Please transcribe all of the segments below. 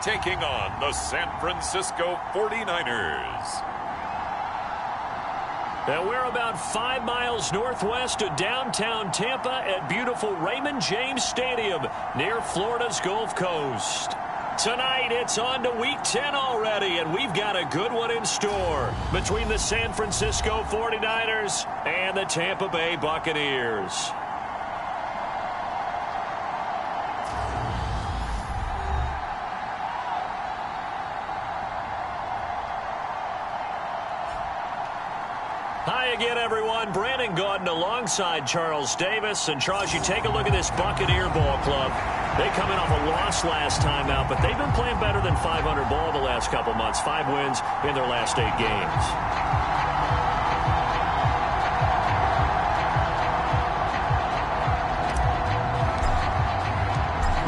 taking on the San Francisco 49ers. And we're about 5 miles northwest of downtown Tampa at beautiful Raymond James Stadium near Florida's Gulf Coast. Tonight, it's on to Week 10 already, and we've got a good one in store between the San Francisco 49ers and the Tampa Bay Buccaneers. Hi again, everyone. Brandon Gaudin alongside Charles Davis. And, Charles, you take a look at this Buccaneer ball club. They come in off a loss last time out, but they've been playing better than 500 ball the last couple months. 5 wins in their last 8 games.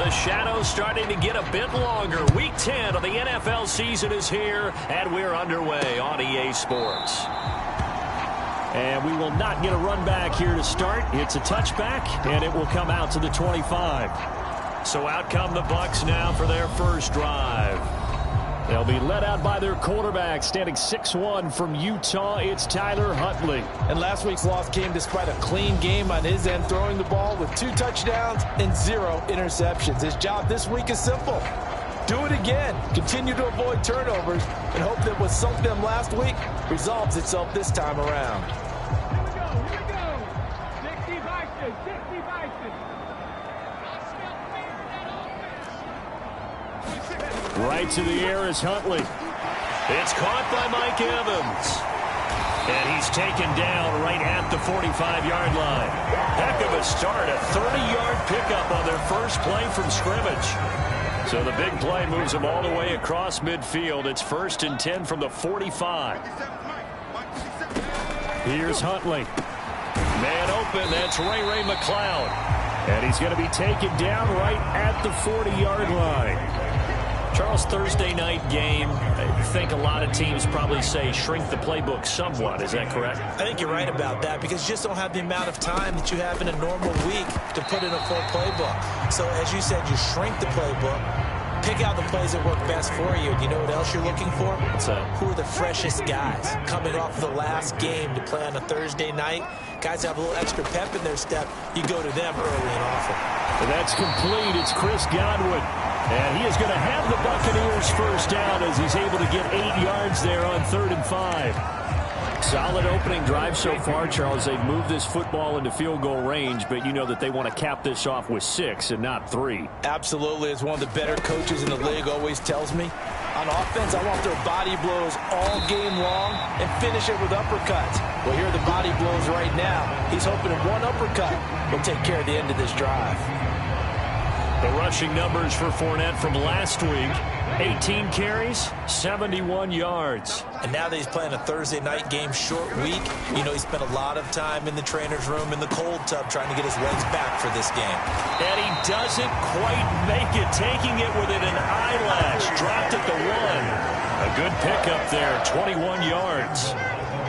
The shadow's starting to get a bit longer. Week 10 of the NFL season is here, and we're underway on EA Sports. And we will not get a run back here to start. It's a touchback, and it will come out to the 25. So out come the Bucs now for their first drive. They'll be led out by their quarterback, standing 6'1" from Utah. It's Tyler Huntley. And last week's loss came despite a clean game on his end, throwing the ball with 2 touchdowns and 0 interceptions. His job this week is simple. Do it again. Continue to avoid turnovers and hope that what sunk them last week resolves itself this time around. Here we go. 60 Bison. Right to the air is Huntley. It's caught by Mike Evans. And he's taken down right at the 45-yard line. Heck of a start. A 30-yard pickup on their first play from scrimmage. So the big play moves them all the way across midfield. It's 1st and 10 from the 45. Here's Huntley. Man open. That's Ray McCloud. And he's going to be taken down right at the 40-yard line. Charles, Thursday night game, I think a lot of teams probably say shrink the playbook somewhat. Is that correct? I think you're right about that because you just don't have the amount of time that you have in a normal week to put in a full playbook. So as you said, you shrink the playbook, pick out the plays that work best for you. You know what else you're looking for? What's that? Who are the freshest guys coming off the last game to play on a Thursday night? Guys have a little extra pep in their step. You go to them early and often. And that's complete. It's Chris Godwin. And he is going to have the Buccaneers first down as he's able to get 8 yards there on 3rd and 5. Solid opening drive so far, Charles. They've moved this football into field goal range, but you know that they want to cap this off with 6 and not 3. Absolutely. As one of the better coaches in the league always tells me, on offense, I want their body blows all game long and finish it with uppercuts. Well, here are the body blows right now. He's hoping that one uppercut will take care of the end of this drive. The rushing numbers for Fournette from last week, 18 carries, 71 yards. And now that he's playing a Thursday night game, short week, you know he spent a lot of time in the trainer's room in the cold tub trying to get his legs back for this game. And he doesn't quite make it, taking it within an eyelash. Dropped at the 1. A good pickup there, 21 yards.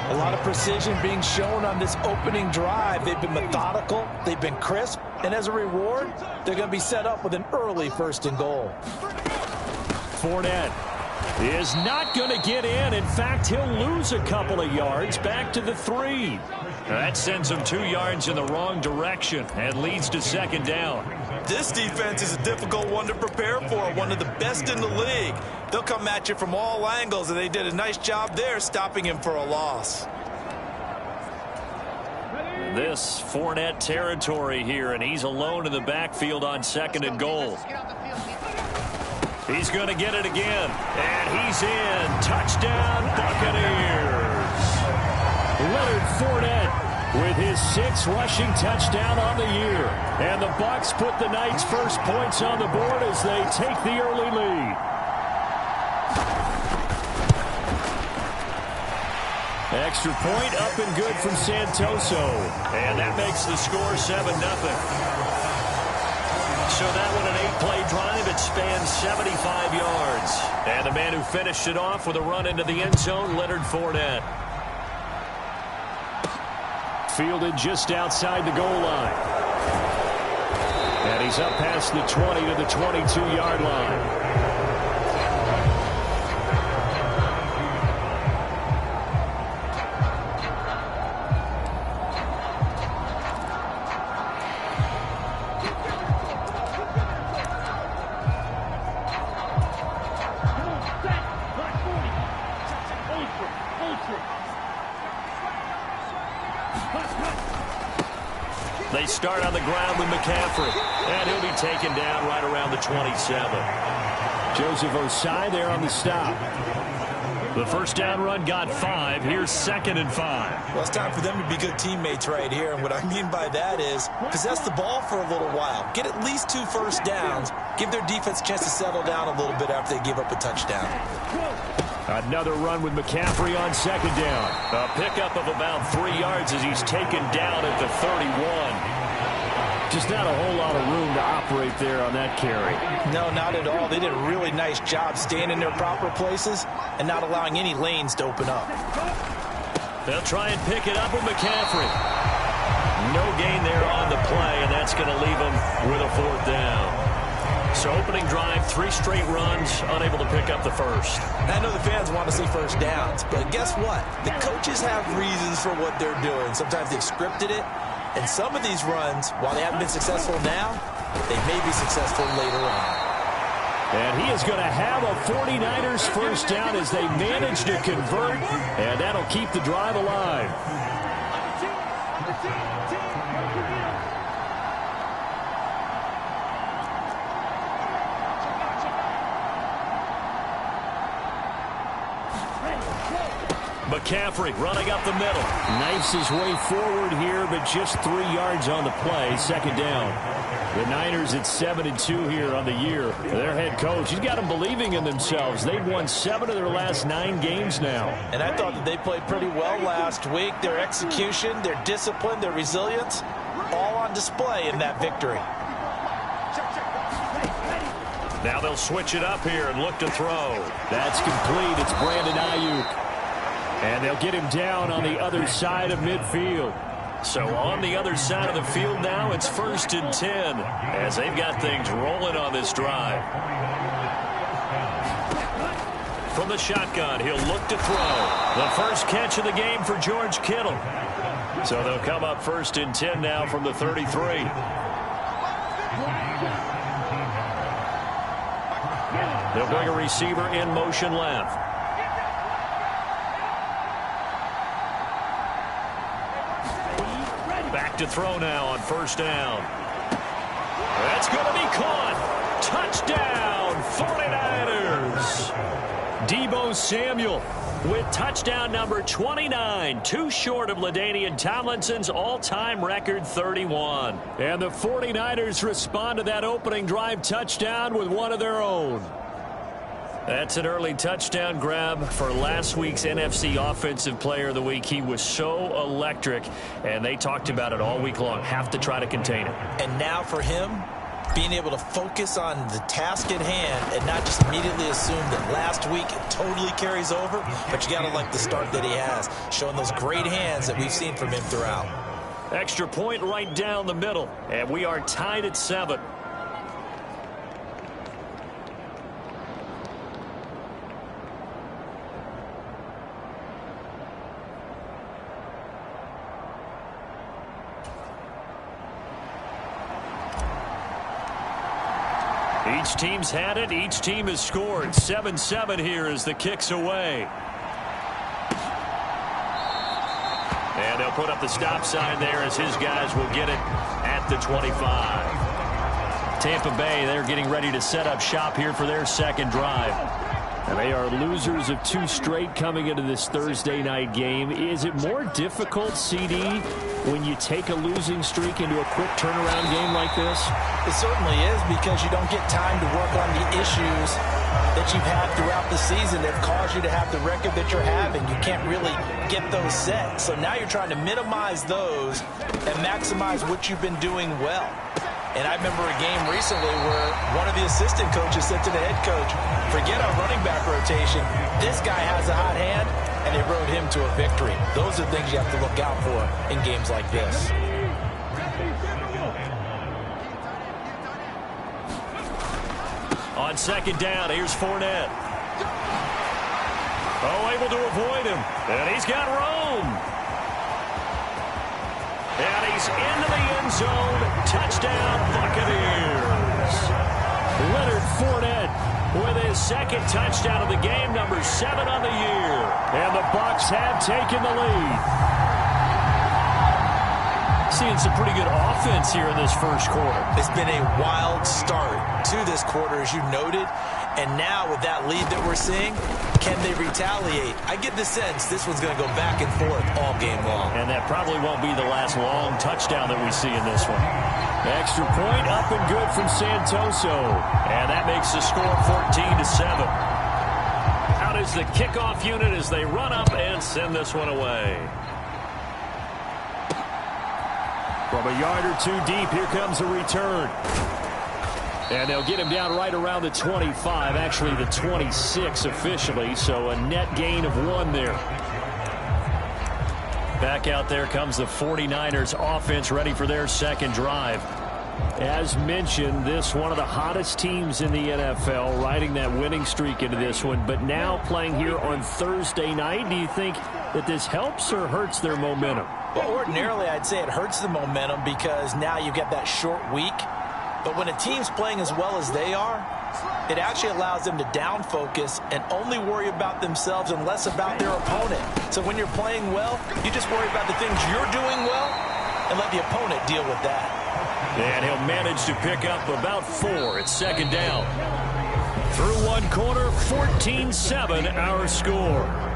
A lot of precision being shown on this opening drive. They've been methodical, they've been crisp, and as a reward, they're going to be set up with an early 1st and goal. Fournette is not going to get in. In fact, he'll lose a couple of yards back to the 3. That sends him 2 yards in the wrong direction and leads to 2nd down. This defense is a difficult one to prepare for, one of the best in the league. They'll come at you from all angles, and they did a nice job there stopping him for a loss. This Fournette territory here, and he's alone in the backfield on 2nd and goal. He's going to get it again, and he's in. Touchdown, Buccaneers. Leonard Fournette with his 6th rushing touchdown on the year. And the Bucs put the Knights' first points on the board as they take the early lead. Extra point up and good from Santoso. And that makes the score 7-0. So that one an 8-play drive. It spans 75 yards. And the man who finished it off with a run into the end zone, Leonard Fournette. Fielded just outside the goal line. And he's up past the 20 to the 22-yard line. They start on the ground with McCaffrey. And he'll be taken down right around the 27. Joseph Osai there on the stop. The first down run got 5. Here's 2nd and 5. Well, it's time for them to be good teammates right here. And what I mean by that is possess the ball for a little while. Get at least 2 first downs. Give their defense a chance to settle down a little bit after they give up a touchdown. Another run with McCaffrey on 2nd down. A pickup of about 3 yards as he's taken down at the 31. Just not a whole lot of room to operate there on that carry. No, not at all. They did a really nice job staying in their proper places and not allowing any lanes to open up. They'll try and pick it up with McCaffrey. No gain there on the play, and that's going to leave them with a 4th down. So opening drive, 3 straight runs, unable to pick up the first. I know the fans want to see first downs, but guess what? The coaches have reasons for what they're doing. Sometimes they've scripted it. And some of these runs, while they haven't been successful now, they may be successful later on. And he is going to have a 49ers first down as they manage to convert, and that'll keep the drive alive. McCaffrey running up the middle. Knifes his way forward here, but just 3 yards on the play. 2nd down. The Niners at 7-2 here on the year. Their head coach, he's got them believing in themselves. They've won 7 of their last 9 games now. And I thought that they played pretty well last week. Their execution, their discipline, their resilience, all on display in that victory. Now they'll switch it up here and look to throw. That's complete. It's Brandon Ayuk. And they'll get him down on the other side of midfield. So on the other side of the field now, it's 1st and 10 as they've got things rolling on this drive. From the shotgun, he'll look to throw. The first catch of the game for George Kittle. So they'll come up 1st and 10 now from the 33. They'll bring a receiver in motion left. Back to throw now on 1st down. That's going to be caught. Touchdown, 49ers. Deebo Samuel with touchdown number 29, 2 short of LaDainian Tomlinson's all-time record 31. And the 49ers respond to that opening drive touchdown with one of their own. That's an early touchdown grab for last week's NFC Offensive Player of the Week. He was so electric, and they talked about it all week long. Have to try to contain it. And now for him, being able to focus on the task at hand and not just immediately assume that last week it totally carries over, but you got to like the start that he has, showing those great hands that we've seen from him throughout. Extra point right down the middle, and we are tied at 7. Each team's had it. Each team has scored. 7-7 here as the kick's away. And they'll put up the stop sign there as his guys will get it at the 25. Tampa Bay, they're getting ready to set up shop here for their 2nd drive. And they are losers of 2 straight coming into this Thursday night game. Is it more difficult, CD, when you take a losing streak into a quick turnaround game like this? It certainly is, because you don't get time to work on the issues that you've had throughout the season that caused you to have the record that you're having. You can't really get those set. So now you're trying to minimize those and maximize what you've been doing well. And I remember a game recently where one of the assistant coaches said to the head coach, forget our running back rotation. This guy has a hot hand, and they rode him to a victory. Those are things you have to look out for in games like this. On 2nd down, here's Fournette. Oh, able to avoid him. And he's got room. And he's into the end zone. Touchdown, Buccaneers. Leonard Fournette with his 2nd touchdown of the game, number 7 on the year. And the Bucs have taken the lead. seeing some pretty good offense here in this first quarter. It's been a wild start to this quarter, as you noted. And now with that lead that we're seeing, can they retaliate? I get the sense this one's going to go back and forth all game long. And that probably won't be the last long touchdown that we see in this one. Extra point up and good from Santoso. And that makes the score 14-7. Out is the kickoff unit as they run up and send this one away. From a yard or two deep, here comes a return. And they'll get him down right around the 25, actually the 26 officially, so a net gain of 1 there. Back out there comes the 49ers offense ready for their second drive. As mentioned, this one of the hottest teams in the NFL, riding that winning streak into this one, but now playing here on Thursday night. Do you think that this helps or hurts their momentum? Well, ordinarily I'd say it hurts the momentum because now you get that short week. But when a team's playing as well as they are, it actually allows them to down focus and only worry about themselves and less about their opponent. So when you're playing well, you just worry about the things you're doing well and let the opponent deal with that. And he'll manage to pick up about 4 at second down. Through one quarter, 14-7 our score.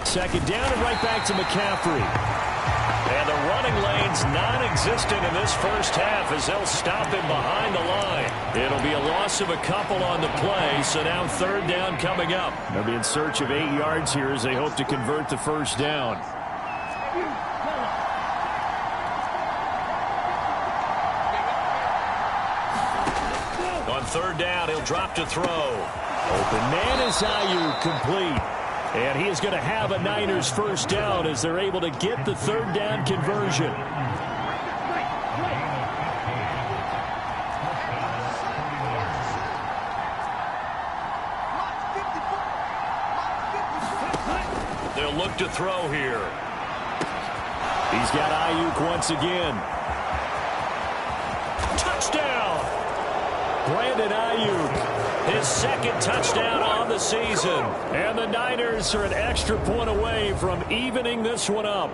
Second down and right back to McCaffrey. And the running lane's non-existent in this first half as they'll stop him behind the line. It'll be a loss of a couple on the play, so now third down coming up. They'll be in search of 8 yards here as they hope to convert the first down. On third down, he'll drop to throw. Open man is Ayuk, complete. And he is going to have a Niners first down as they're able to get the third down conversion. They'll look to throw here. He's got Ayuk once again. Touchdown! Brandon Ayuk. His second touchdown on the season. And the Niners are an extra point away from evening this one up.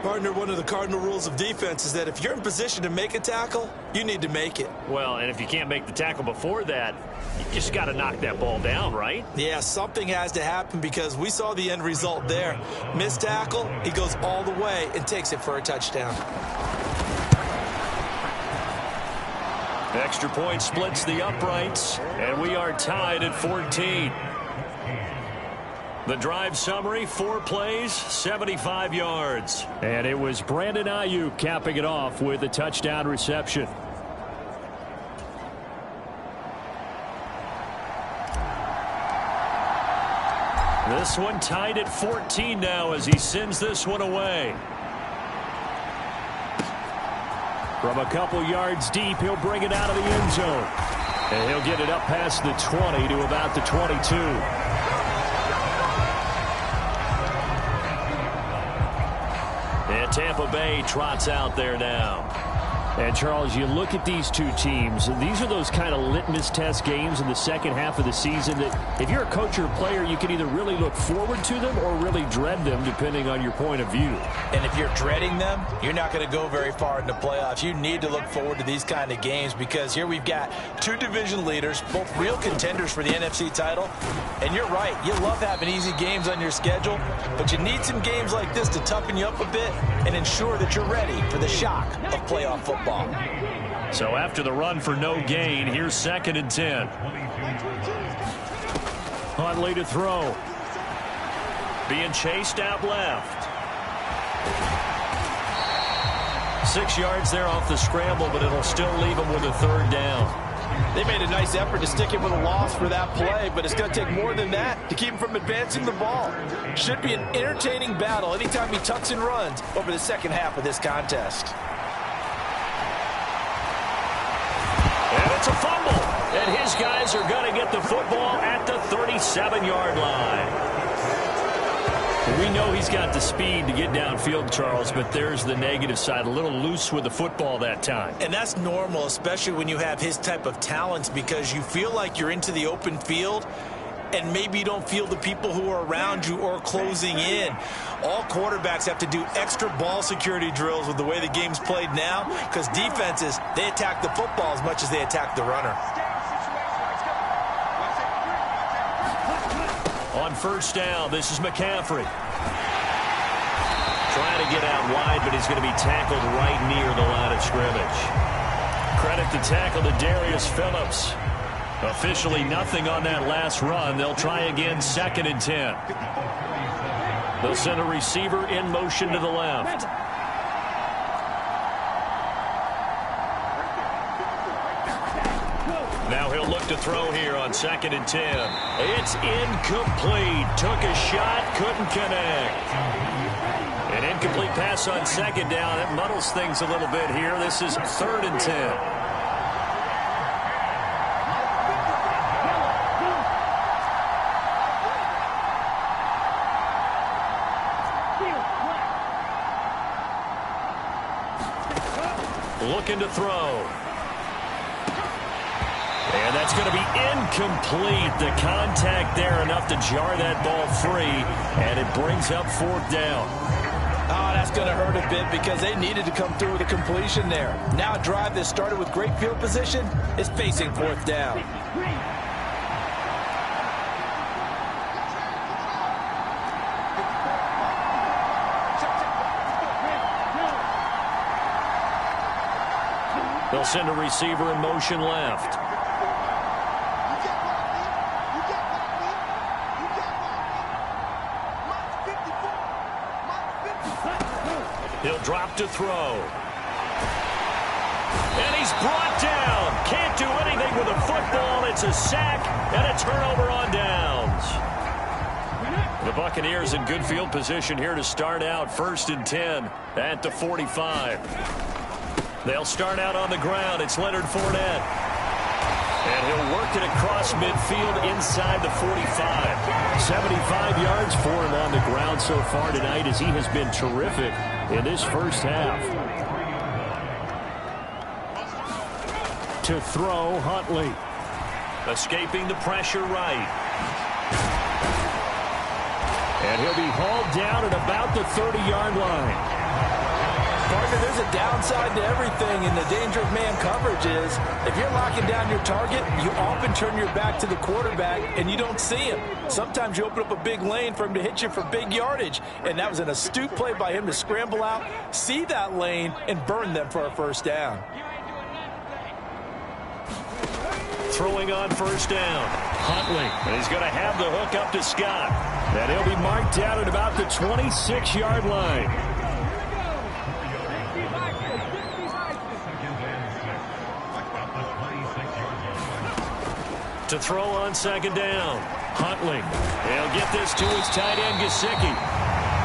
Partner, one of the cardinal rules of defense is that if you're in position to make a tackle, you need to make it. Well, and if you can't make the tackle before that, you just got to knock that ball down, right? Yeah, something has to happen because we saw the end result there. Missed tackle, he goes all the way and takes it for a touchdown. Extra point splits the uprights, and we are tied at 14. The drive summary, 4 plays, 75 yards. And it was Brandon Ayuk capping it off with a touchdown reception. This one tied at 14 now as he sends this one away. From a couple yards deep, he'll bring it out of the end zone. And he'll get it up past the 20 to about the 22. And Tampa Bay trots out there now. And, Charles, you look at these two teams, and these are those kind of litmus test games in the second half of the season that if you're a coach or a player, you can either really look forward to them or really dread them, depending on your point of view. And if you're dreading them, you're not going to go very far in the playoffs. You need to look forward to these kind of games because here we've got 2 division leaders, both real contenders for the NFC title. And you're right, you love having easy games on your schedule, but you need some games like this to toughen you up a bit and ensure that you're ready for the shock of playoff football. So after the run for no gain, here's 2nd and 10. Huntley to throw. Being chased out left. 6 yards there off the scramble, but it'll still leave him with a third down. They made a nice effort to stick him with a loss for that play, but it's going to take more than that to keep him from advancing the ball. Should be an entertaining battle anytime he tucks and runs over the second half of this contest. And That's a fumble. And his guys are going to get the football at the 37-yard line. We know he's got the speed to get downfield, Charles, but there's the negative side. A little loose with the football that time. And that's normal, especially when you have his type of talents, because you feel like you're into the open field and maybe you don't feel the people who are around you or closing in. All quarterbacks have to do extra ball security drills with the way the game's played now, because defenses, they attack the football as much as they attack the runner. On first down, this is McCaffrey. Trying to get out wide, but he's going to be tackled right near the line of scrimmage. Credit the tackle to Darius Phillips. Officially nothing on that last run. They'll try again, 2nd and 10. They'll send a receiver in motion to the left. Now he'll look to throw here on 2nd and 10. It's incomplete. Took a shot, couldn't connect. An incomplete pass on 2nd down. It muddles things a little bit here. This is 3rd and 10. Looking to throw. And that's going to be incomplete. The contact there enough to jar that ball free, and it brings up 4th down. Oh, that's going to hurt a bit because they needed to come through with a completion there. Now a drive that started with great field position is facing 4th down. They'll send a receiver in motion left. He'll drop to throw. And he's brought down. Can't do anything with a football. It's a sack and a turnover on downs. The Buccaneers in good field position here to start out. 1st and 10 at the 45. They'll start out on the ground. It's Leonard Fournette. And he'll work it across midfield inside the 45. 75 yards for him on the ground so far tonight, as he has been terrific in this first half. To throw, Huntley. Escaping the pressure right. And he'll be hauled down at about the 30-yard line. Partner, there's a downside to everything, and the danger of man coverage is if you're locking down your target, you often turn your back to the quarterback and you don't see him. Sometimes you open up a big lane for him to hit you for big yardage, and that was an astute play by him to scramble out, see that lane, and burn them for a 1st down. Throwing on 1st down. Huntley. And he's going to have the hook up to Scott. And he'll be marked down at about the 26-yard line. To throw on 2nd down. Huntley. He'll get this to his tight end, Gesicki.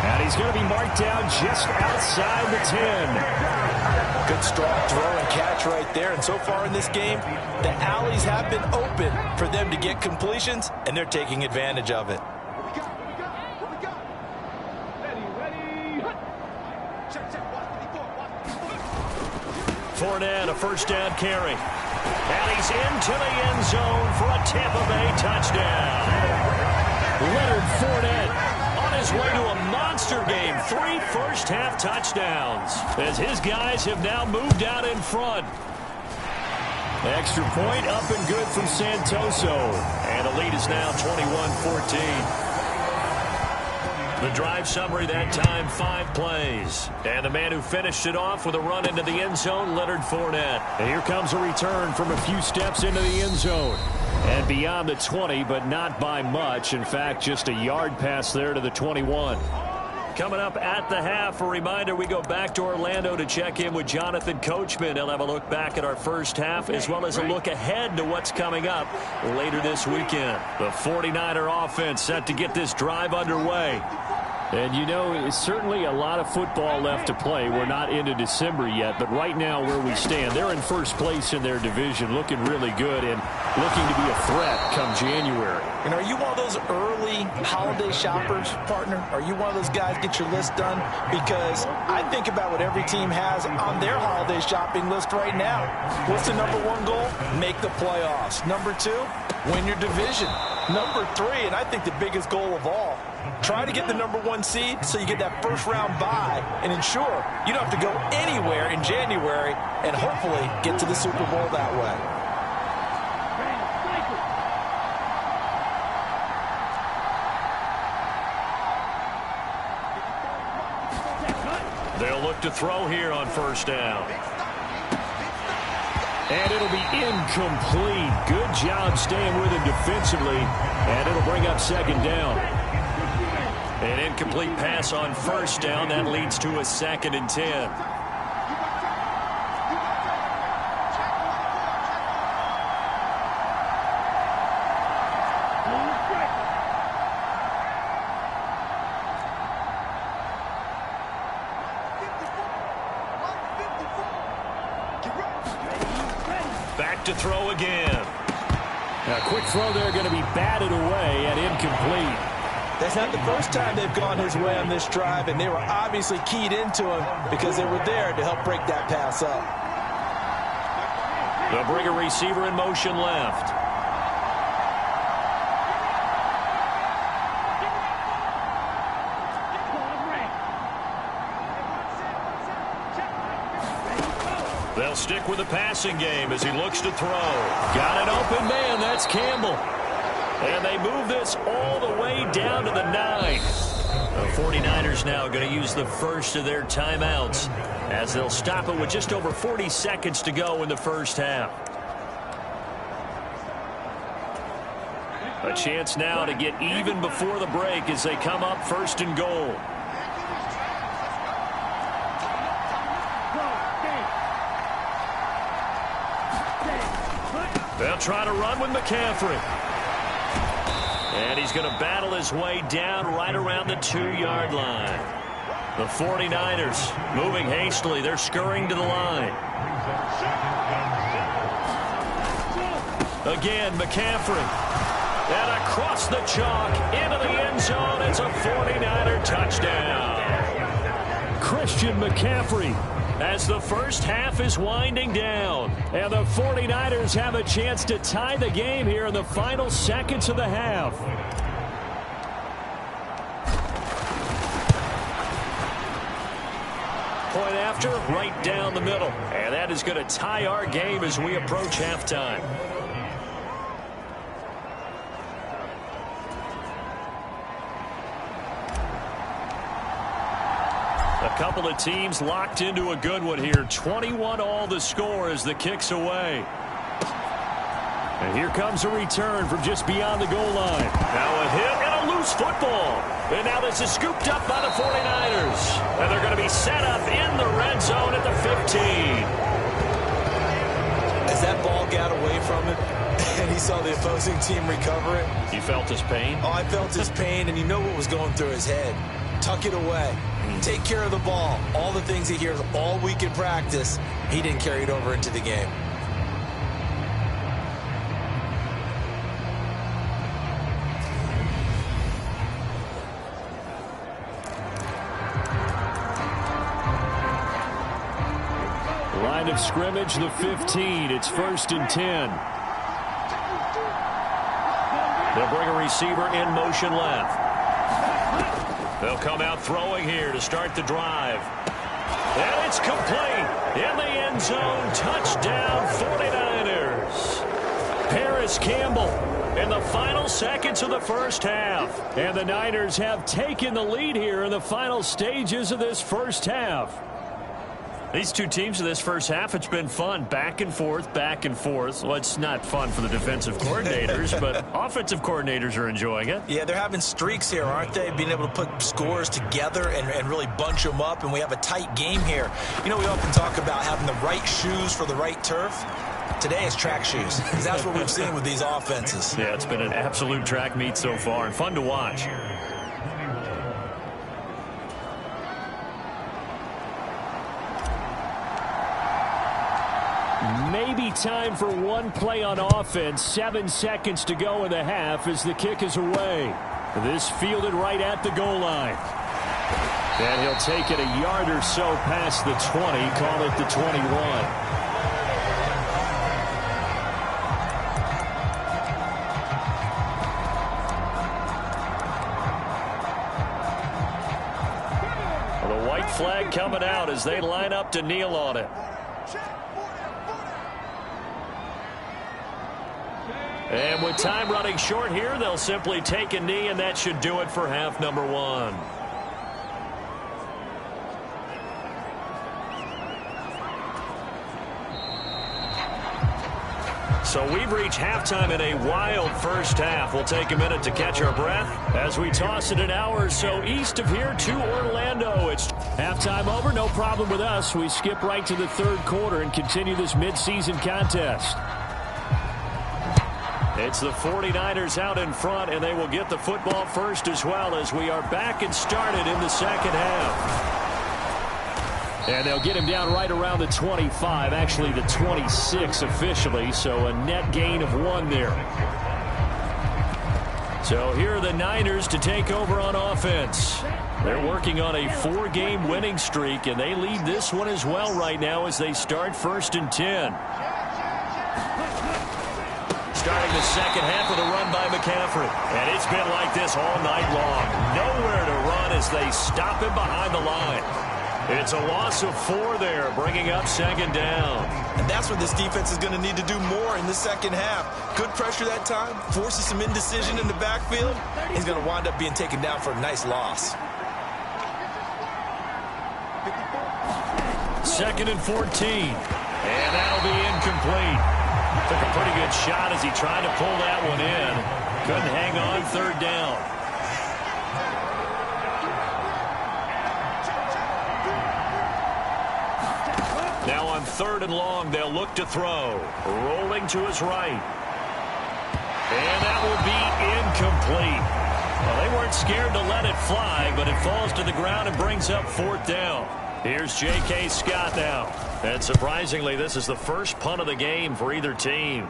And he's going to be marked down just outside the 10. Good strong throw and catch right there. And so far in this game, the alleys have been open for them to get completions, and they're taking advantage of it. Fournette, a 1st down carry. And he's into the end zone for a Tampa Bay touchdown. Leonard Fournette on his way to a monster game. 3 first-half touchdowns as his guys have now moved out in front. Extra point up and good from Santoso. And the lead is now 21-14. The drive summary that time, 5 plays. And the man who finished it off with a run into the end zone, Leonard Fournette. And here comes a return from a few steps into the end zone. And beyond the 20, but not by much. In fact, just a yard pass there to the 21. Coming up at the half, a reminder, we go back to Orlando to check in with Jonathan Coachman. He'll have a look back at our first half as well as a look ahead to what's coming up later this weekend. The 49er offense set to get this drive underway. And, you know, it's certainly a lot of football left to play. We're not into December yet, but right now where we stand, they're in first place in their division, looking really good and looking to be a threat come January. And are you one of those early holiday shoppers, partner? Are you one of those guys get your list done? Because I think about what every team has on their holiday shopping list right now. What's the #1 goal? Make the playoffs. #2, win your division. #3, and I think the biggest goal of all, try to get the #1 seed so you get that first-round bye and ensure you don't have to go anywhere in January and hopefully get to the Super Bowl that way. They'll look to throw here on first down. And it'll be incomplete. Good job staying with him defensively, and it'll bring up second down. An incomplete pass on first down. That leads to a 2nd and 10. Back to throw again. A quick throw there going to be batted away and incomplete. That's not the first time they've gone his way on this drive, and they were obviously keyed into him because they were there to help break that pass up. They'll bring a receiver in motion left. They'll stick with the passing game as he looks to throw. Got an open man. That's Campbell. And they move this all the way down to the 9. The 49ers now going to use the first of their timeouts as they'll stop it with just over 40 seconds to go in the first half. A chance now to get even before the break as they come up 1st and goal. They'll try to run with McCaffrey. And he's going to battle his way down right around the 2-yard line. The 49ers moving hastily. They're scurrying to the line. Again, McCaffrey. And across the chalk into the end zone. It's a 49er touchdown. Christian McCaffrey. As the first half is winding down. And the 49ers have a chance to tie the game here in the final seconds of the half. Point after, right down the middle. And that is going to tie our game as we approach halftime. A couple of teams locked into a good one here. 21 all the score as the kick's away. And here comes a return from just beyond the goal line. Now a hit and a loose football. And now this is scooped up by the 49ers. And they're going to be set up in the red zone at the 15. As that ball got away from him and he saw the opposing team recover it. You felt his pain? Oh, I felt his pain, and you know what was going through his head. Tuck it away. Take care of the ball. All the things he hears all week in practice, he didn't carry it over into the game. Line of scrimmage, the 15. It's 1st and 10. They'll bring a receiver in motion left. They'll come out throwing here to start the drive. And it's complete. In the end zone. Touchdown 49ers. Paris Campbell in the final seconds of the first half. And the Niners have taken the lead here in the final stages of this first half. These two teams in this first half, it's been fun. Back and forth, back and forth. Well, it's not fun for the defensive coordinators, but offensive coordinators are enjoying it. Yeah, they're having streaks here, aren't they? Being able to put scores together and really bunch them up, and we have a tight game here. You know, we often talk about having the right shoes for the right turf. Today it's track shoes, because that's what we've seen with these offenses. Yeah, it's been an absolute track meet so far, and fun to watch. Maybe time for one play on offense. 7 seconds to go in the half as the kick is away. This fielded right at the goal line. And he'll take it a yard or so past the 20, call it the 21. The white flag coming out as they line up to kneel on it. And with time running short here, they'll simply take a knee, and that should do it for half number 1. So we've reached halftime in a wild first half. We'll take a minute to catch our breath as we toss it an hour or so east of here to Orlando. It's halftime over, no problem with us. We skip right to the third quarter and continue this midseason contest. It's the 49ers out in front, and they will get the football first as well as we are back and started in the second half. And they'll get him down right around the 25, actually the 26 officially, so a net gain of 1 there. So here are the Niners to take over on offense. They're working on a 4-game winning streak, and they lead this one as well right now as they start 1st and 10. Starting the second half with a run by McCaffrey. And it's been like this all night long. Nowhere to run as they stop him behind the line. It's a loss of 4 there, bringing up 2nd down. And that's what this defense is going to need to do more in the second half. Good pressure that time, forces some indecision in the backfield. He's going to wind up being taken down for a nice loss. 2nd and 14. And that'll be incomplete. Took a pretty good shot as he tried to pull that one in. Couldn't hang on, 3rd down. Now on 3rd and long, they'll look to throw. Rolling to his right. And that will be incomplete. Well, they weren't scared to let it fly, but it falls to the ground and brings up 4th down. Here's J.K. Scott now. And surprisingly, this is the first punt of the game for either team.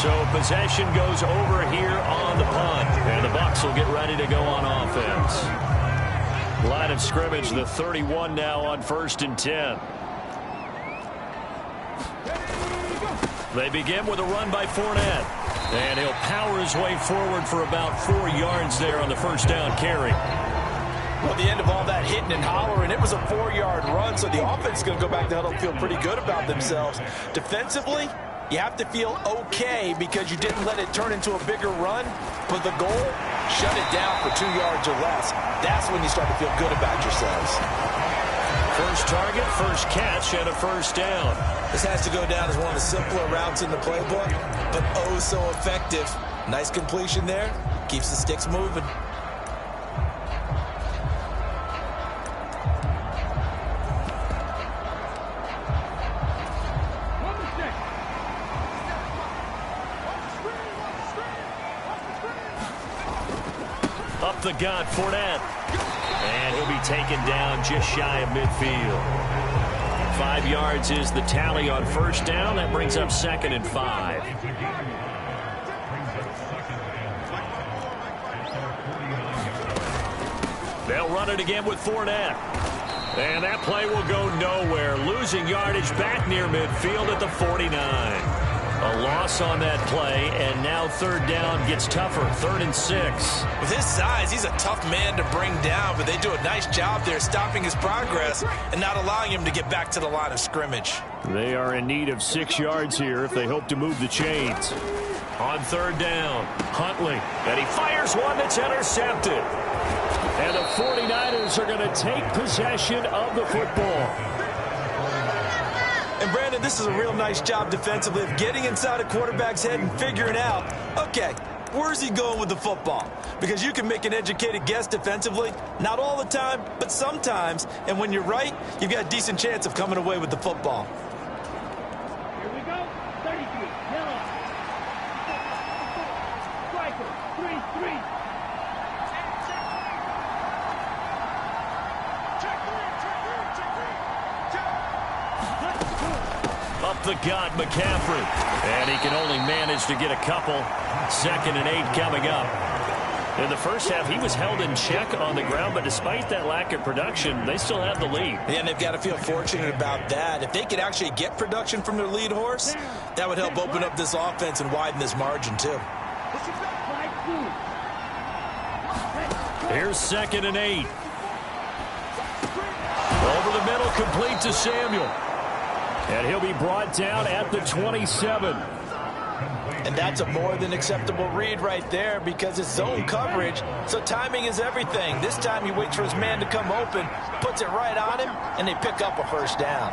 So possession goes over here on the punt. And the Bucs will get ready to go on offense. Line of scrimmage, the 31 now on 1st and 10. They begin with a run by Fournette. And he'll power his way forward for about 4 yards there on the first down carry. Well, the end of all that hitting and hollering, it was a 4-yard run, so the offense is going to go back to huddle and feel pretty good about themselves. Defensively, you have to feel okay because you didn't let it turn into a bigger run, but the goal, shut it down for 2 yards or less. That's when you start to feel good about yourselves. First target, first catch, and a first down. This has to go down as one of the simpler routes in the playbook, but oh so effective. Nice completion there. Keeps the sticks moving. Up the gut, Fournette. And he'll be taken down just shy of midfield. 5 yards is the tally on first down. That brings up 2nd and 5. They'll run it again with Fournette. And that play will go nowhere. Losing yardage back near midfield at the 49. A loss on that play, and now 3rd down gets tougher, 3rd and 6. With his size, he's a tough man to bring down, but they do a nice job there stopping his progress and not allowing him to get back to the line of scrimmage. They are in need of 6 yards here if they hope to move the chains. On 3rd down, Huntley, and he fires one that's intercepted. And the 49ers are going to take possession of the football. And, Brandon, this is a real nice job defensively of getting inside a quarterback's head and figuring out, okay, where's he going with the football? Because you can make an educated guess defensively, not all the time, but sometimes. And when you're right, you've got a decent chance of coming away with the football. Here we go. 33. Yellow. Striker. 3-3. Check 3. the gut, McCaffrey. And he can only manage to get a couple. 2nd and 8 coming up. In the first half, he was held in check on the ground, but despite that lack of production, they still have the lead. Yeah, and they've got to feel fortunate about that. If they could actually get production from their lead horse, that would help open up this offense and widen this margin, too. Here's 2nd and 8. Over the middle, complete to Samuel. And he'll be brought down at the 27. And that's a more than acceptable read right there because it's zone coverage, so timing is everything. This time he waits for his man to come open, puts it right on him, and they pick up a first down.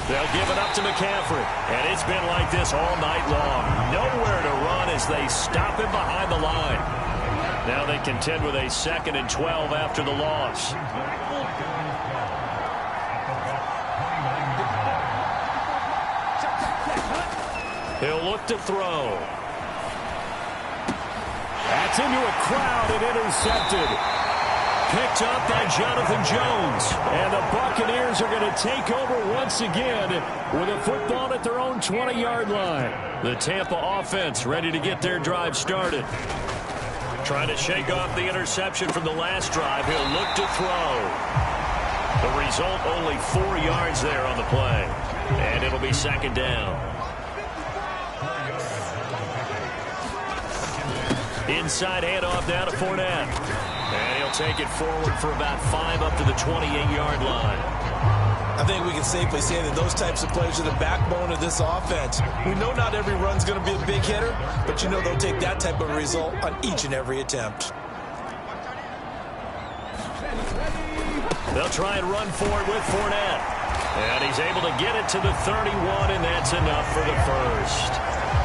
They'll give it up to McCaffrey. And it's been like this all night long. Nowhere to run as they stop him behind the line. Now they contend with a 2nd and 12 after the loss. He'll look to throw. That's into a crowd and intercepted. Picked up by Jonathan Jones. And the Buccaneers are going to take over once again with a football at their own 20-yard line. The Tampa offense ready to get their drive started. Trying to shake off the interception from the last drive. He'll look to throw. The result, only 4 yards there on the play. And it'll be 2nd down. Inside handoff now to Fournette. And he'll take it forward for about 5 up to the 28-yard line. I think we can safely say that those types of plays are the backbone of this offense. We know not every run's going to be a big hitter, but you know they'll take that type of result on each and every attempt. They'll try and run for it with Fournette. And he's able to get it to the 31, and that's enough for the first.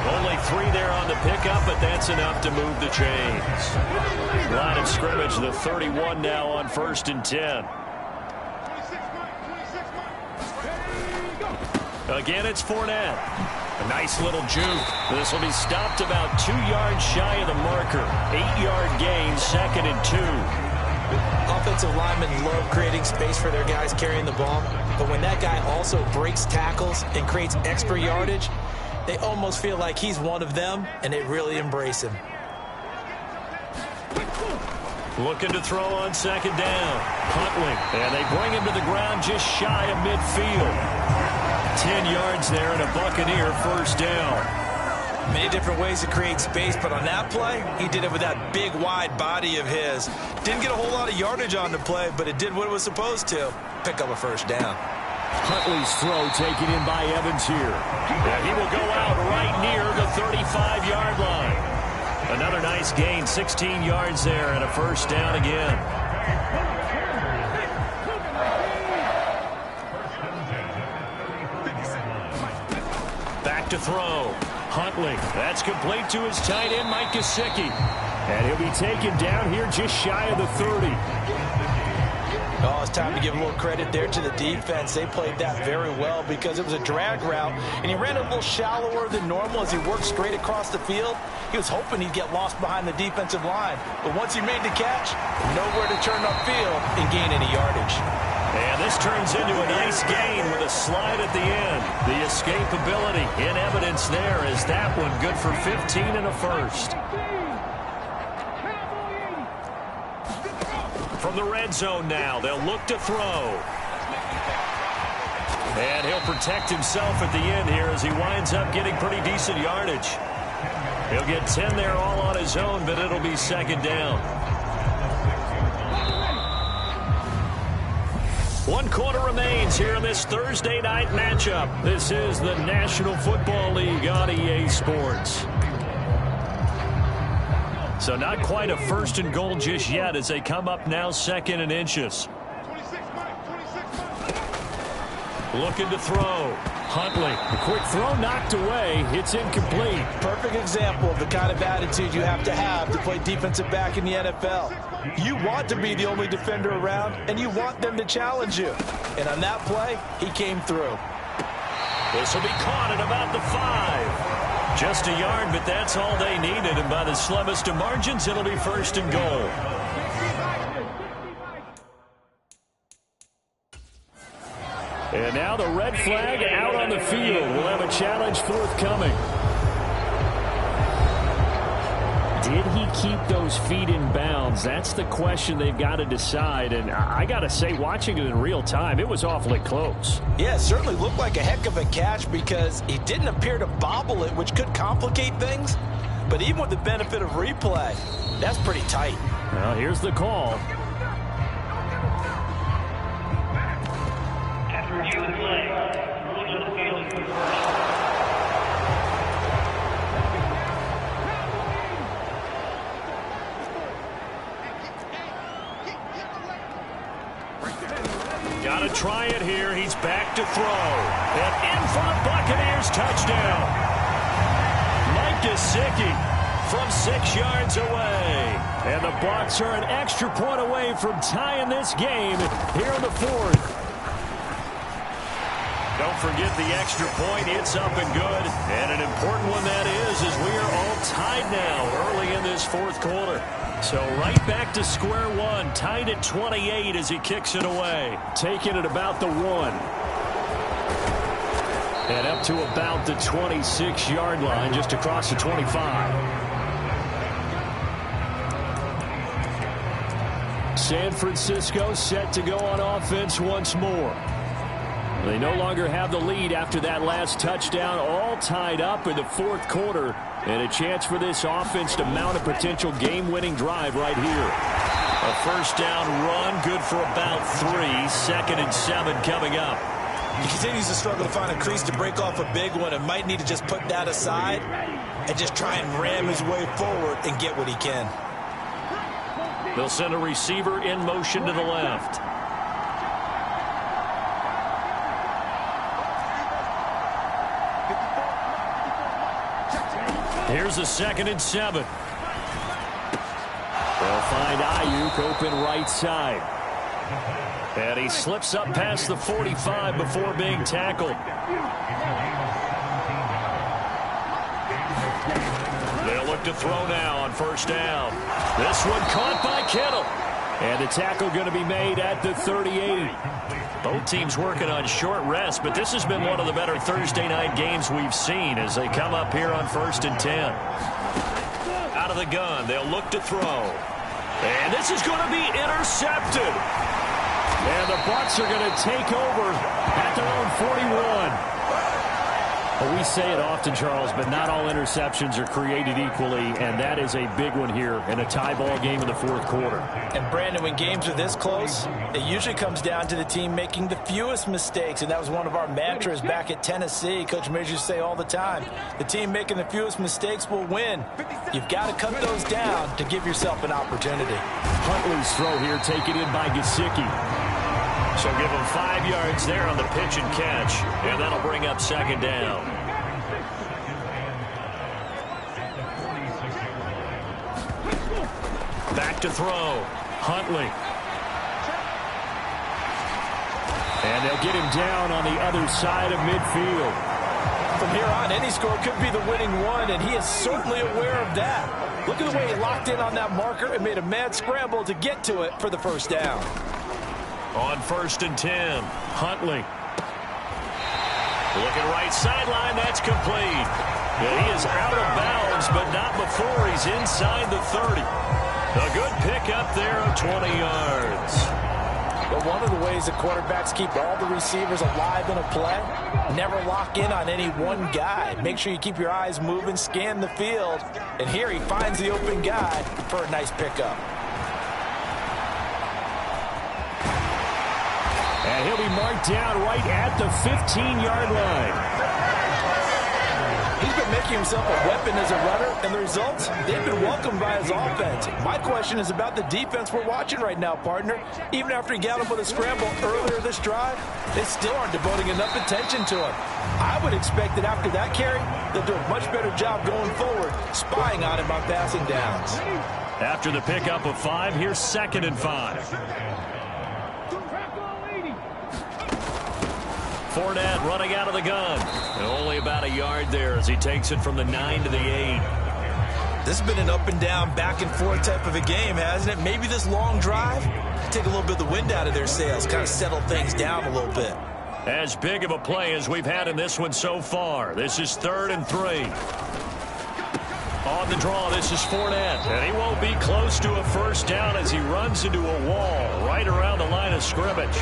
Only 3 there on the pickup, but that's enough to move the chains. Line of scrimmage, the 31 now on 1st and 10. Again, it's Fournette. A nice little juke. This will be stopped about 2 yards shy of the marker. 8-yard gain, 2nd and 2. Offensive linemen love creating space for their guys carrying the ball, but when that guy also breaks tackles and creates extra yardage, they almost feel like he's one of them, and they really embrace him. Looking to throw on 2nd down. Huntley, and they bring him to the ground just shy of midfield. 10 yards there and a Buccaneer first down. Many different ways to create space, but on that play, he did it with that big, wide body of his. Didn't get a whole lot of yardage on the play, but it did what it was supposed to. Pick up a first down. Huntley's throw taken in by Evans here. And he will go out right near the 35-yard line. Another nice gain, 16 yards there and a first down again. Back to throw. Huntley. That's complete to his tight end, Mike Gesicki. And he'll be taken down here just shy of the 30. Oh, it's time to give a little credit there to the defense. They played that very well because it was a drag route, and he ran a little shallower than normal as he worked straight across the field. He was hoping he'd get lost behind the defensive line, but once he made the catch, nowhere to turn upfield and gain any yardage. And this turns into a nice gain with a slide at the end. The escapability in evidence there is that one good for 15 and a first. From the red zone now, they'll look to throw. And he'll protect himself at the end here as he winds up getting pretty decent yardage. He'll get 10 there all on his own, but it'll be 2nd down. 1 quarter remains here in this Thursday night matchup. This is the National Football League on EA Sports. So not quite a 1st and goal just yet as they come up now 2nd and inches. Looking to throw. Huntley. A quick throw knocked away. It's incomplete. Perfect example of the kind of attitude you have to play defensive back in the NFL. You want to be the only defender around, and you want them to challenge you. And on that play, he came through. This will be caught at about the 5. Just a yard, but that's all they needed. And by the slimmest of margins, it'll be 1st and goal. And now the red flag out on the field. We'll have a challenge forthcoming. Did he keep those feet in bounds? That's the question they've got to decide. And I got to say, watching it in real time, it was awfully close. Yeah, it certainly looked like a heck of a catch because he didn't appear to bobble it, which could complicate things. But even with the benefit of replay, that's pretty tight. Well, here's the call. After review of the play, rules of the field reversed. Got to try it here. He's back to throw. And in for the Buccaneers touchdown. Mike Gesicki from 6 yards away. And the Bucs are an extra point away from tying this game here in the fourth. Don't forget the extra point. It's up and good. And an important one that is, as we are all tied now early in this fourth quarter. So right back to square one, tied at 28 as he kicks it away. Taking it about the 1. And up to about the 26-yard line, just across the 25. San Francisco set to go on offense once more. They no longer have the lead after that last touchdown, all tied up in the fourth quarter, and a chance for this offense to mount a potential game-winning drive right here. A first down run, good for about 3. 2nd and 7 coming up. He continues to struggle to find a crease to break off a big one and might need to just put that aside and just try and ram his way forward and get what he can. They'll send a receiver in motion to the left. Here's a 2nd and 7. They'll find Ayuk open right side. And he slips up past the 45 before being tackled. They'll look to throw now on first down. This one caught by Kittle. And the tackle going to be made at the 38. Both teams working on short rest, but this has been one of the better Thursday night games we've seen as they come up here on 1st and 10. Out of the gun, they'll look to throw. And this is going to be intercepted. And the Bucs are going to take over at their own 41. Well, we say it often, Charles, but not all interceptions are created equally, and that is a big one here in a tie ball game in the fourth quarter. And, Brandon, when games are this close, it usually comes down to the team making the fewest mistakes, and that was one of our mantras back at Tennessee. Coach Measures say all the time, the team making the fewest mistakes will win. You've got to cut those down to give yourself an opportunity. Huntley's throw here taken in by Gesicki. So give him 5 yards there on the pitch and catch, and that'll bring up 2nd down. Back to throw. Huntley. And they'll get him down on the other side of midfield. From here on, any score could be the winning one, and he is certainly aware of that. Look at the way he locked in on that marker and made a mad scramble to get to it for the first down. On 1st and 10, Huntley. Looking right sideline, that's complete. And he is out of bounds, but not before he's inside the 30. A good pick up there of 20 yards. But one of the ways the quarterbacks keep all the receivers alive in a play, never lock in on any one guy. Make sure you keep your eyes moving, scan the field. And here he finds the open guy for a nice pickup. And he'll be marked down right at the 15-yard line. He's been making himself a weapon as a runner, and the results, they've been welcomed by his offense. My question is about the defense we're watching right now, partner. Even after he got him with a scramble earlier this drive, they still aren't devoting enough attention to him. I would expect that after that carry, they'll do a much better job going forward, spying on him on passing downs. After the pickup of 5, here's 2nd and 5. Fournette running out of the gun. And only about a yard there as he takes it from the 9 to the 8. This has been an up and down, back and forth type of a game, hasn't it? Maybe this long drive, take a little bit of the wind out of their sails, kind of settle things down a little bit. As big of a play as we've had in this one so far. This is 3rd and 3. On the draw, this is Fournette. And he won't be close to a first down as he runs into a wall right around the line of scrimmage.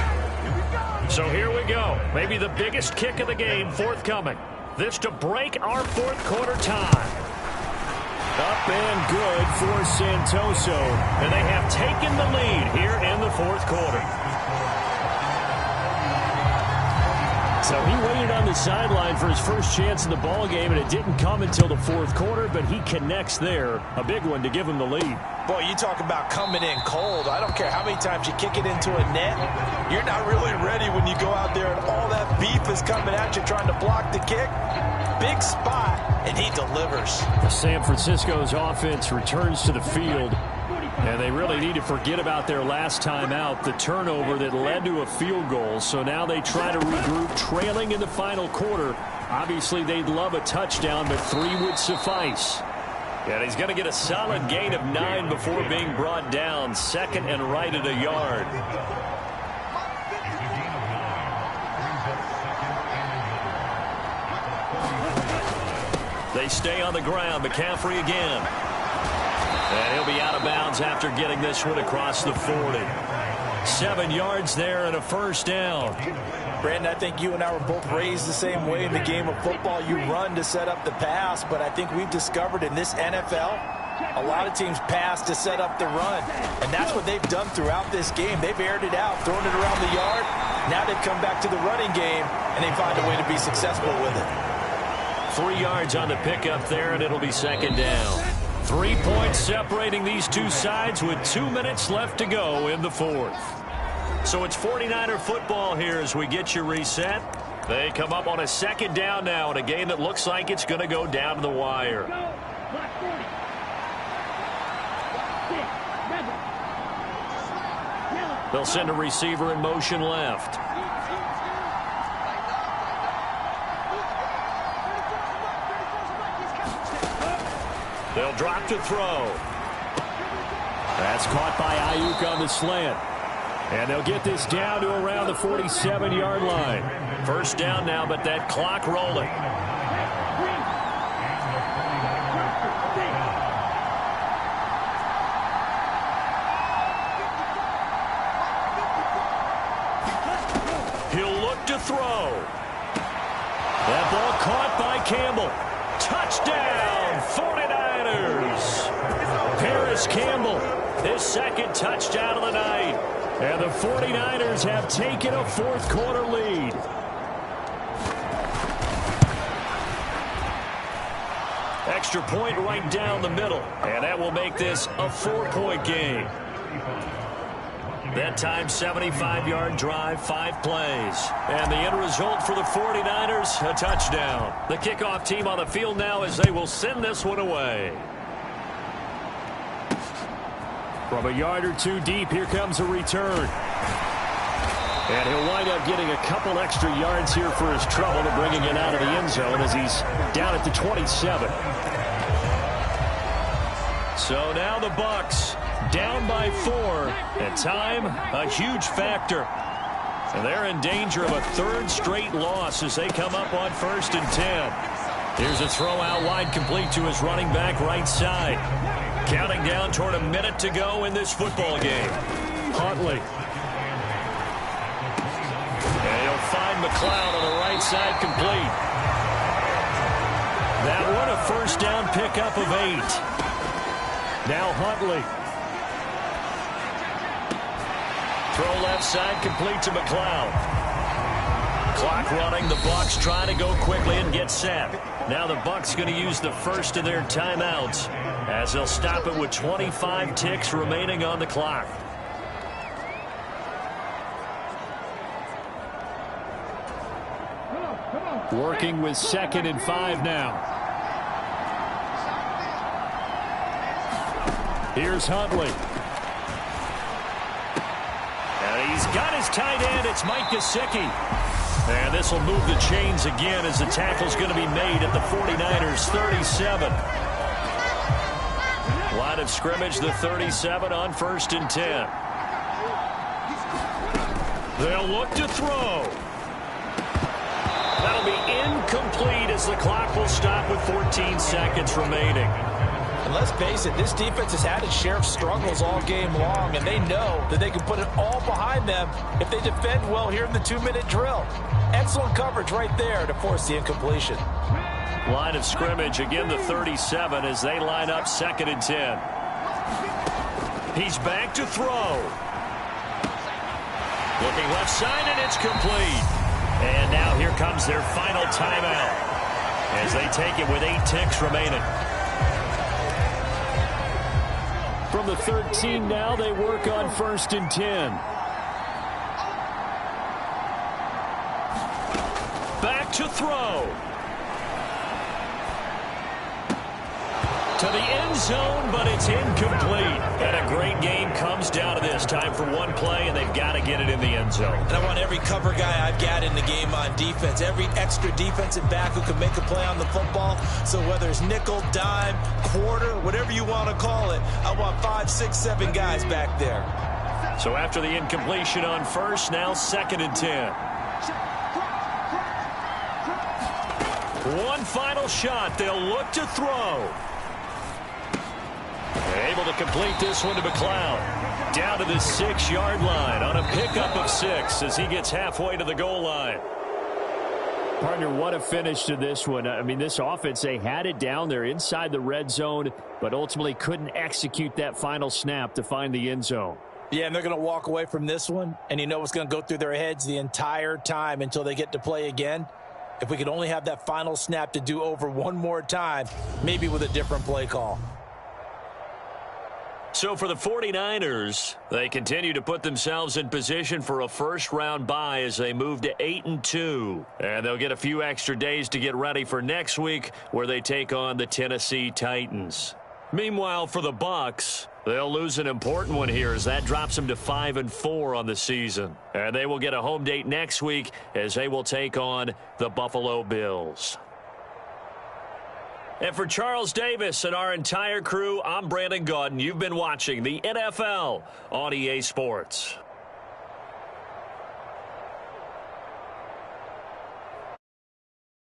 So here we go. Maybe the biggest kick of the game forthcoming. This to break our fourth quarter tie. Up and good for Santoso. And they have taken the lead here in the fourth quarter. So he waited on the sideline for his first chance in the ball game, and it didn't come until the fourth quarter, but he connects there. A big one to give him the lead. Boy, you talk about coming in cold. I don't care how many times you kick it into a net. You're not really ready when you go out there and all that beef is coming at you trying to block the kick. Big spot, and he delivers. San Francisco's offense returns to the field, and they really need to forget about their last time out, the turnover that led to a field goal. So now they try to regroup, trailing in the final quarter. Obviously, they'd love a touchdown, but 3 would suffice. And he's going to get a solid gain of 9 before being brought down. 2nd and right at a yard. They stay on the ground. McCaffrey again. And he'll be out of bounds after getting this one across the 40. 7 yards there and a first down. Brandon, I think you and I were both raised the same way in the game of football. You run to set up the pass, but I think we've discovered in this NFL, a lot of teams pass to set up the run. And that's what they've done throughout this game. They've aired it out, thrown it around the yard. Now they've come back to the running game, and they find a way to be successful with it. 3 yards on the pickup there, and it'll be 2nd down. 3 points separating these two sides with 2 minutes left to go in the fourth. So it's 49er football here as we get you reset. They come up on a 2nd down now in a game that looks like it's going to go down to the wire. They'll send a receiver in motion left. They'll drop to throw. That's caught by Ayuk on the slant. And they'll get this down to around the 47-yard line. First down now, but that clock rolling. He'll look to throw. That ball caught by Campbell. Touchdown, 49ers. Paris Campbell, his 2nd touchdown of the night. And the 49ers have taken a fourth quarter lead. Extra point right down the middle. And that will make this a 4-point game. That time, 75-yard drive, 5 plays. And the end result for the 49ers, a touchdown. The kickoff team on the field now as they will send this one away. From a yard or 2 deep, here comes a return. And he'll wind up getting a couple extra yards here for his trouble to bringing it out of the end zone as he's down at the 27. So now the Bucs down by 4, and time a huge factor. And they're in danger of a 3rd straight loss as they come up on 1st and 10. Here's a throw out wide, complete to his running back right side. Counting down toward a minute to go in this football game. Huntley. And he'll find McLeod on the right side, complete. That one a first down pickup of 8. Now Huntley. Throw left side, complete to McLeod. Clock running. The Bucs trying to go quickly and get set. Now the Bucs going to use the first of their timeouts as they'll stop it with 25 ticks remaining on the clock. Working with 2nd and 5 now. Here's Huntley. And he's got his tight end. It's Mike Gesicki. And this will move the chains again as the tackle's going to be made at the 49ers 37. Line of scrimmage, the 37 on 1st and 10. They'll look to throw. incomplete as the clock will stop with 14 seconds remaining. And let's face it, this defense has had its share of struggles all game long, and they know that they can put it all behind them if they defend well here in the 2-minute drill. Excellent coverage right there to force the incompletion. Line of scrimmage, again the 37 as they line up 2nd and 10. He's back to throw. Looking left side, and it's complete. And now here comes their final timeout as they take it with 8 ticks remaining. From the 13 now, they work on 1st and 10. Back to throw. To the end zone, but it's incomplete. And a great game comes down to this. Time for one play, and they've got to get it in the end zone. And I want every cover guy I've got in the game on defense, every extra defensive back who can make a play on the football. So whether it's nickel, dime, quarter, whatever you want to call it, I want 5, 6, 7 guys back there. So after the incompletion on 1st, now 2nd and 10. One final shot. They'll look to throw. Able to complete this one to McLeod. Down to the 6-yard line on a pickup of 6 as he gets halfway to the goal line. Partner, what a finish to this one. I mean, this offense, they had it down there inside the red zone, but ultimately couldn't execute that final snap to find the end zone. Yeah, and they're going to walk away from this one, and you know what's going to go through their heads the entire time until they get to play again. If we could only have that final snap to do over one more time, maybe with a different play call. So for the 49ers, they continue to put themselves in position for a first-round bye as they move to 8-2. And they'll get a few extra days to get ready for next week where they take on the Tennessee Titans. Meanwhile, for the Bucs, they'll lose an important one here as that drops them to 5-4 on the season. And they will get a home date next week as they will take on the Buffalo Bills. And for Charles Davis and our entire crew, I'm Brandon Gaudin. You've been watching the NFL on EA Sports.